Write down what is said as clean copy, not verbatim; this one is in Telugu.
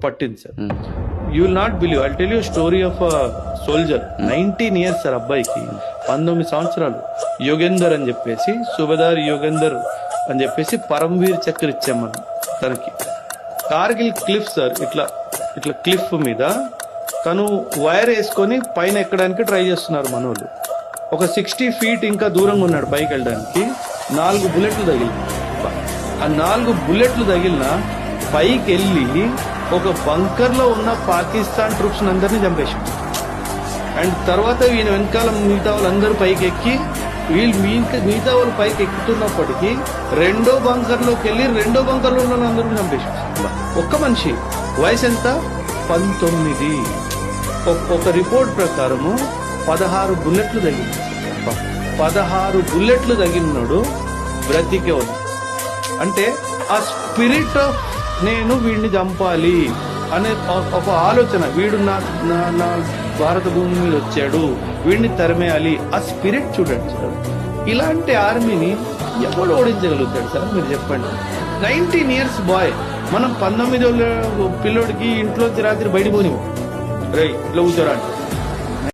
పట్టింది sir. You will not believe, I tell you story of soldier. 19 years sir అబ్బాయికి, 19 సంవత్సరాలు. యోగేందర్ అని చెప్పేసి, సుబేదార్ యోగేందర్ అని చెప్పేసి పరమవీర్ చక్ర ఇచ్చాం మనం తనకి. కార్గిల్ క్లిఫ్ సార్, ఇట్లా ఇట్లా క్లిఫ్ మీద తను వైర్ వేసుకొని పైన ఎక్కడానికి ట్రై చేస్తున్నారు మనోళ్ళు. ఒక 60 feet ఇంకా దూరంగా ఉన్నాడు పైకి వెళ్ళడానికి. 4 బుల్లెట్లు తగిలిన. ఆ 4 బుల్లెట్లు తగిలిన పైకి వెళ్ళి ఒక బంకర్ లో ఉన్న పాకిస్తాన్ ట్రూప్స్ అందరినీ చంపేశాం. అండ్ తర్వాత ఈయన వెనకాల మిగతా వాళ్ళందరూ పైకి ఎక్కి, వీళ్ళు మిగతా వాళ్ళు పైకి ఎక్కుతున్నప్పటికీ రెండో బంకర్ లోకి వెళ్ళి రెండో బంకర్ లో ఉన్న అందరూ చంపేశాం. ఒక్క మనిషి వయసు ఎంత? 19. ఒక రిపోర్ట్ ప్రకారము 16 బుల్లెట్లు తగిలింది. 16 బుల్లెట్లు తగిలినాడు, బ్రతికే ఉంది. అంటే ఆ స్పిరిట్ ఆఫ్ నేను వీడిని చంపాలి అనే ఒక ఆలోచన, వీడు నా భారత భూమి మీద వచ్చాడు, వీడిని తరిమేయాలి, ఆ స్పిరిట్ చూడండి సార్. ఇలాంటి ఆర్మీని ఎవడు ఓడించగలుగుతాడు సార్ మీరు చెప్పండి. 19 years బాయ్. మనం 19 పిల్లోడికి ఇంట్లోంచి రాత్రి బయట పోనివ్వం, రే ఇట్లా కూర్చోరా అంటే